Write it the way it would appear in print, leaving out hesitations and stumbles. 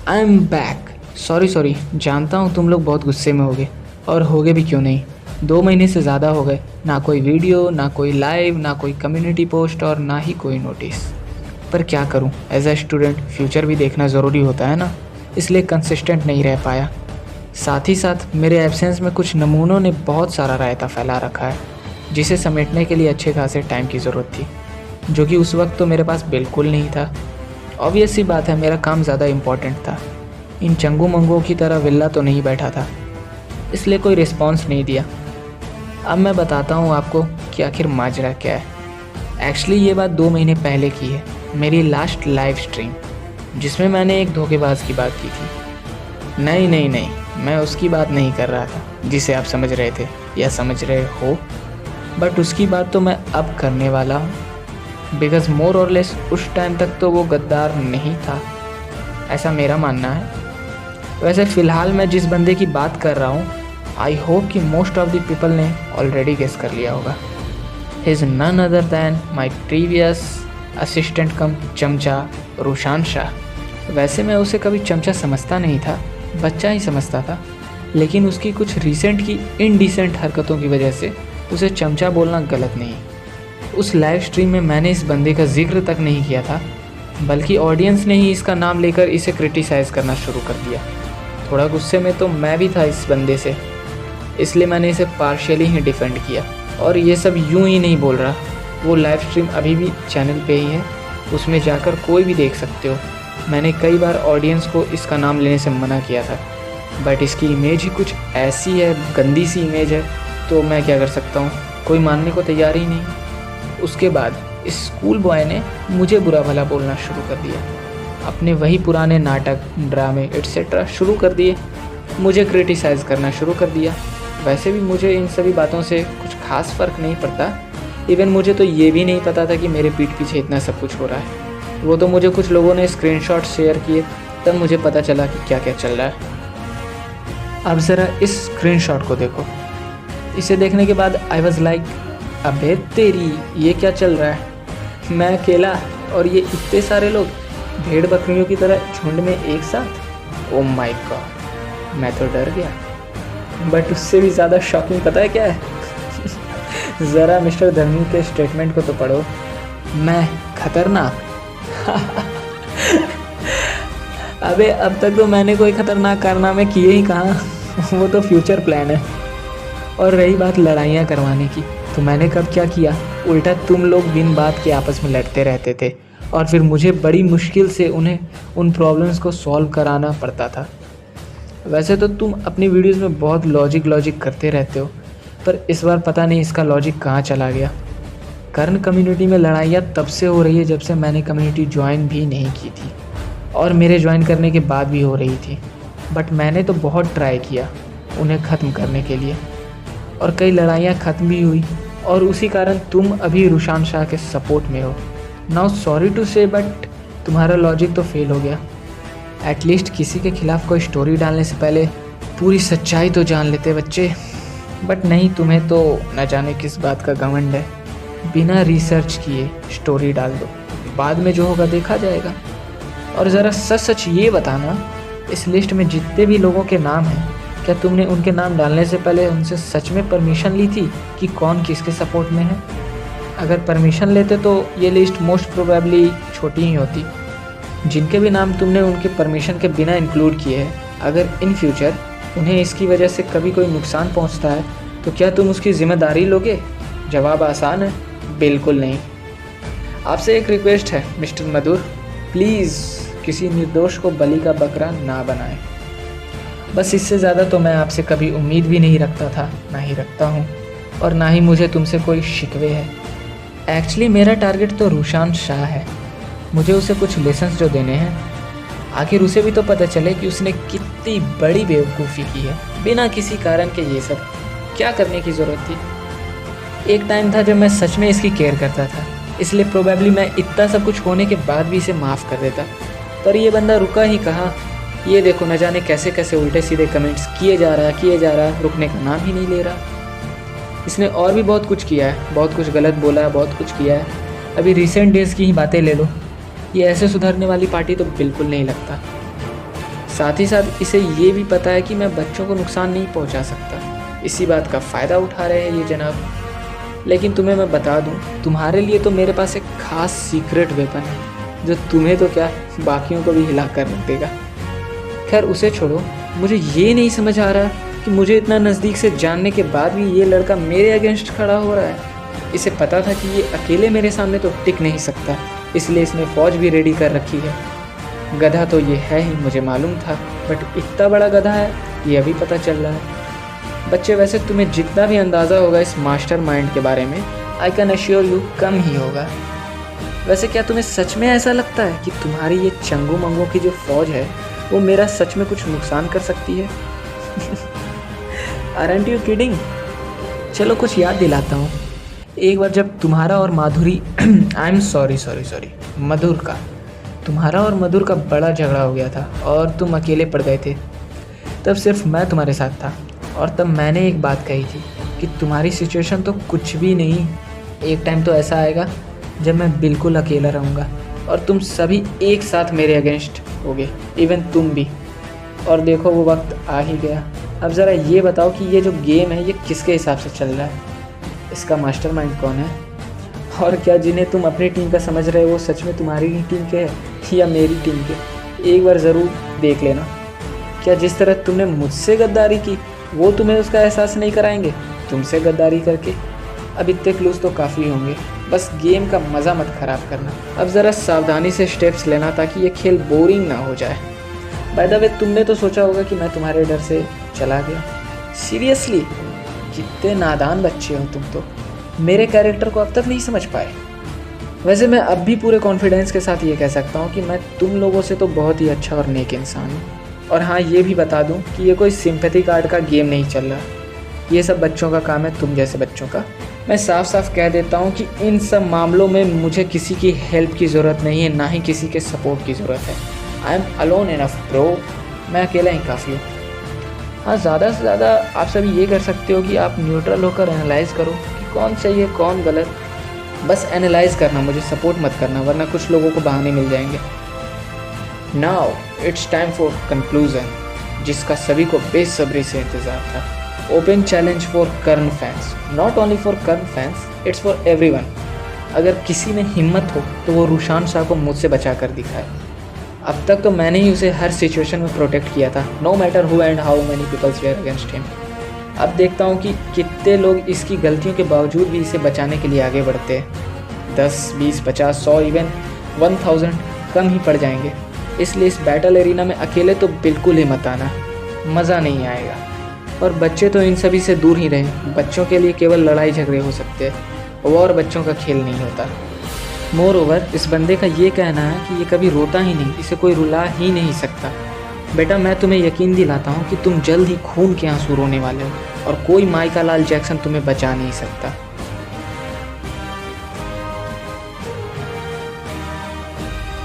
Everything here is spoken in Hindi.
I am back. सॉरी, जानता हूँ तुम लोग बहुत गुस्से में होगे, और होगे भी क्यों नहीं। 2 महीने से ज़्यादा हो गए, ना कोई वीडियो, ना कोई लाइव, ना कोई कम्युनिटी पोस्ट और ना ही कोई नोटिस। पर क्या करूँ, एज अ स्टूडेंट फ्यूचर भी देखना ज़रूरी होता है ना, इसलिए कंसिस्टेंट नहीं रह पाया। साथ ही साथ मेरे एब्सेंस में कुछ नमूनों ने बहुत सारा रायता फैला रखा है, जिसे समेटने के लिए अच्छे खासे टाइम की ज़रूरत थी, जो कि उस वक्त तो मेरे पास बिल्कुल नहीं था। ऑब्वियस सी बात है, मेरा काम ज़्यादा इम्पॉर्टेंट था। इन चंगू मंगों की तरह विल्ला तो नहीं बैठा था, इसलिए कोई रिस्पॉन्स नहीं दिया। अब मैं बताता हूँ आपको कि आखिर माजरा क्या है। एक्चुअली ये बात 2 महीने पहले की है, मेरी लास्ट लाइव स्ट्रीम, जिसमें मैंने एक धोखेबाज की बात की थी। नहीं, मैं उसकी बात नहीं कर रहा था जिसे आप समझ रहे थे या समझ रहे हो, बट उसकी बात तो मैं अब करने वाला हूँ। बिकॉज मोर और लेस उस टाइम तक तो वो गद्दार नहीं था, ऐसा मेरा मानना है। वैसे फ़िलहाल मैं जिस बंदे की बात कर रहा हूँ, आई होप कि मोस्ट ऑफ द पीपल ने ऑलरेडी गेस कर लिया होगा। He is none other than my previous assistant cum चमचा रूशान शाह। वैसे मैं उसे कभी चमचा समझता नहीं था, बच्चा ही समझता था, लेकिन उसकी कुछ रिसेंट की इनडिसेंट हरकतों की वजह से उसे चमचा बोलना गलत नहीं। उस लाइव स्ट्रीम में मैंने इस बंदे का जिक्र तक नहीं किया था, बल्कि ऑडियंस ने ही इसका नाम लेकर इसे क्रिटिसाइज़ करना शुरू कर दिया। थोड़ा गुस्से में तो मैं भी था इस बंदे से, इसलिए मैंने इसे पार्शियली ही डिफेंड किया। और ये सब यूं ही नहीं बोल रहा, वो लाइव स्ट्रीम अभी भी चैनल पे ही है, उसमें जाकर कोई भी देख सकते हो। मैंने कई बार ऑडियंस को इसका नाम लेने से मना किया था, बट इसकी इमेज ही कुछ ऐसी है, गंदी सी इमेज है, तो मैं क्या कर सकता हूँ, कोई मानने को तैयार ही नहीं। उसके बाद इस स्कूल बॉय ने मुझे बुरा भला बोलना शुरू कर दिया, अपने वही पुराने नाटक, ड्रामे एट्सेट्रा शुरू कर दिए, मुझे क्रिटिसाइज़ करना शुरू कर दिया। वैसे भी मुझे इन सभी बातों से कुछ खास फ़र्क नहीं पड़ता। इवन मुझे तो ये भी नहीं पता था कि मेरे पीठ पीछे इतना सब कुछ हो रहा है। वो तो मुझे कुछ लोगों ने स्क्रीनशॉट शेयर किए, तब मुझे पता चला कि क्या क्या चल रहा है। अब ज़रा इस स्क्रीनशॉट को देखो। इसे देखने के बाद आई वॉज लाइक, अबे तेरी, ये क्या चल रहा है? मैं अकेला और ये इतने सारे लोग भेड़ बकरियों की तरह झुंड में एक साथ। ओ माय गॉड, मैं तो डर गया। बट उससे भी ज़्यादा शॉकिंग पता है क्या है? ज़रा मिस्टर धर्मी के स्टेटमेंट को तो पढ़ो, मैं खतरनाक। अबे अब तक तो मैंने कोई खतरनाक कारनामे किए ही कहाँ, वो तो फ्यूचर प्लान है। और रही बात लड़ाइयाँ करवाने की, तो मैंने कब क्या किया, उल्टा तुम लोग बिन बात के आपस में लड़ते रहते थे, और फिर मुझे बड़ी मुश्किल से उन्हें उन प्रॉब्लम्स को सॉल्व कराना पड़ता था। वैसे तो तुम अपनी वीडियोस में बहुत लॉजिक करते रहते हो, पर इस बार पता नहीं इसका लॉजिक कहाँ चला गया। कर्ण कम्युनिटी में लड़ाइयाँ तब से हो रही है जब से मैंने कम्युनिटी ज्वाइन भी नहीं की थी, और मेरे ज्वाइन करने के बाद भी हो रही थी। बट मैंने तो बहुत ट्राई किया उन्हें ख़त्म करने के लिए, और कई लड़ाइयाँ ख़त्म भी हुई, और उसी कारण तुम अभी रूशान शाह के सपोर्ट में हो। नाउ सॉरी टू से, बट तुम्हारा लॉजिक तो फेल हो गया। एटलीस्ट किसी के खिलाफ कोई स्टोरी डालने से पहले पूरी सच्चाई तो जान लेते बच्चे। बट नहीं, तुम्हें तो न जाने किस बात का घमंड है, बिना रिसर्च किए स्टोरी डाल दो, बाद में जो होगा देखा जाएगा। और ज़रा सच सच ये बताना, इस लिस्ट में जितने भी लोगों के नाम हैं, क्या तुमने उनके नाम डालने से पहले उनसे सच में परमिशन ली थी कि कौन किसके सपोर्ट में है? अगर परमिशन लेते तो ये लिस्ट मोस्ट प्रोबेबली छोटी ही होती। जिनके भी नाम तुमने उनके परमिशन के बिना इंक्लूड किए हैं, अगर इन फ्यूचर उन्हें इसकी वजह से कभी कोई नुकसान पहुंचता है, तो क्या तुम उसकी जिम्मेदारी लोगे? जवाब आसान है, बिल्कुल नहीं। आपसे एक रिक्वेस्ट है मिस्टर मधुर, प्लीज़ किसी निर्दोष को बलि का बकरा ना बनाएं। बस इससे ज़्यादा तो मैं आपसे कभी उम्मीद भी नहीं रखता था, ना ही रखता हूँ, और ना ही मुझे तुमसे कोई शिकवे है। एक्चुअली मेरा टारगेट तो रूशान शाह है। मुझे उसे कुछ लेसन्स जो देने हैं, आखिर उसे भी तो पता चले कि उसने कितनी बड़ी बेवकूफ़ी की है, बिना किसी कारण के ये सब क्या करने की ज़रूरत थी। एक टाइम था जब मैं सच में इसकी केयर करता था, इसलिए प्रोबेबली मैं इतना सब कुछ होने के बाद भी इसे माफ़ कर देता, पर ये बंदा रुका ही कहाँ। ये देखो, न जाने कैसे कैसे उल्टे सीधे कमेंट्स किए जा रहा, रुकने का नाम ही नहीं ले रहा। इसने और भी बहुत कुछ किया है, बहुत कुछ गलत बोला है, बहुत कुछ किया है। अभी रिसेंट डेज़ की ही बातें ले लो, ये ऐसे सुधरने वाली पार्टी तो बिल्कुल नहीं लगता। साथ ही साथ इसे ये भी पता है कि मैं बच्चों को नुकसान नहीं पहुंचा सकता। इसी बात का फ़ायदा उठा रहे हैं ये जनाब। लेकिन तुम्हें मैं बता दूं, तुम्हारे लिए तो मेरे पास एक ख़ास सीक्रेट वेपन है जो तुम्हें तो क्या, बाकियों को भी हिला कर रख देगा। खैर उसे छोड़ो, मुझे ये नहीं समझ आ रहा कि मुझे इतना नज़दीक से जानने के बाद भी ये लड़का मेरे अगेंस्ट खड़ा हो रहा है। इसे पता था कि ये अकेले मेरे सामने तो टिक नहीं सकता, इसलिए इसने फ़ौज भी रेडी कर रखी है। गधा तो ये है ही, मुझे मालूम था, बट इतना बड़ा गधा है ये अभी पता चल रहा है। बच्चे, वैसे तुम्हें जितना भी अंदाज़ा होगा इस मास्टरमाइंड के बारे में, आई कैन अश्योर यू कम ही होगा। वैसे क्या तुम्हें सच में ऐसा लगता है कि तुम्हारी ये चंगू मंगों की जो फ़ौज है वो मेरा सच में कुछ नुकसान कर सकती है? Aren't you kidding? चलो कुछ याद दिलाता हूँ। एक बार जब तुम्हारा और माधुरी आई एम सॉरी मधुर का तुम्हारा और मधुर का बड़ा झगड़ा हो गया था और तुम अकेले पड़ गए थे, तब सिर्फ मैं तुम्हारे साथ था। और तब मैंने एक बात कही थी कि तुम्हारी सिचुएशन तो कुछ भी नहीं, एक टाइम तो ऐसा आएगा जब मैं बिल्कुल अकेला रहूँगा और तुम सभी एक साथ मेरे अगेंस्ट होगे, इवन तुम भी। और देखो वो वक्त आ ही गया। अब ज़रा ये बताओ कि ये जो गेम है ये किसके हिसाब से चल रहा है? इसका मास्टरमाइंड कौन है? और क्या जिन्हें तुम अपनी टीम का समझ रहे हो वो सच में तुम्हारी ही टीम के हैं या मेरी टीम के? एक बार ज़रूर देख लेना। क्या जिस तरह तुमने मुझसे गद्दारी की वो तुम्हें उसका एहसास नहीं कराएंगे तुमसे गद्दारी करके? अब इतने क्लूज तो काफ़ी होंगे, बस गेम का मज़ा मत ख़राब करना। अब ज़रा सावधानी से स्टेप्स लेना ताकि ये खेल बोरिंग ना हो जाए। बाय द वे, तुमने तो सोचा होगा कि मैं तुम्हारे डर से चला गया। सीरियसली, कितने नादान बच्चे हो तुम तो, मेरे कैरेक्टर को अब तक नहीं समझ पाए। वैसे मैं अब भी पूरे कॉन्फिडेंस के साथ ये कह सकता हूँ कि मैं तुम लोगों से तो बहुत ही अच्छा और नेक इंसान हूँ। और हाँ, ये भी बता दूँ कि ये कोई सिंपैथी कार्ड का गेम नहीं चल रहा, ये सब बच्चों का काम है, तुम जैसे बच्चों का। मैं साफ साफ कह देता हूँ कि इन सब मामलों में मुझे किसी की हेल्प की ज़रूरत नहीं है, ना ही किसी के सपोर्ट की ज़रूरत है। I am alone enough bro, मैं अकेला ही काफ़ी हूँ। हाँ, ज़्यादा से ज़्यादा आप सभी ये कर सकते हो कि आप न्यूट्रल होकर एनालाइज़ करो कि कौन सही है कौन गलत। बस एनालाइज़ करना, मुझे सपोर्ट मत करना, वरना कुछ लोगों को बहाने मिल जाएंगे। Now it's time for conclusion, जिसका सभी को बेसब्री से इंतज़ार था। Open challenge for Karna fans, not only for Karna fans, it's for everyone. अगर किसी में हिम्मत हो तो वो रूशान शाह को मुझसे बचा कर दिखाए। अब तक तो मैंने ही उसे हर सिचुएशन में प्रोटेक्ट किया था, no matter who and how many peoples were against him. अब देखता हूँ कि कितने लोग इसकी गलतियों के बावजूद भी इसे बचाने के लिए आगे बढ़ते हैं। 10, 20, 50, 100, इवन 1000 कम ही पड़ जाएंगे। इसलिए इस बैटल एरिना में अकेले तो बिल्कुल ही मत आना, मज़ा नहीं आएगा। और बच्चे तो इन सभी से दूर ही रहें, बच्चों के लिए केवल लड़ाई झगड़े हो सकते हैं, और बच्चों का खेल नहीं होता। मोर ओवर, इस बंदे का ये कहना है कि ये कभी रोता ही नहीं, इसे कोई रुला ही नहीं सकता। बेटा, मैं तुम्हें यकीन दिलाता हूँ कि तुम जल्द ही खून के आंसू रोने वाले हो और कोई माइका लाल जैक्सन तुम्हें बचा नहीं सकता।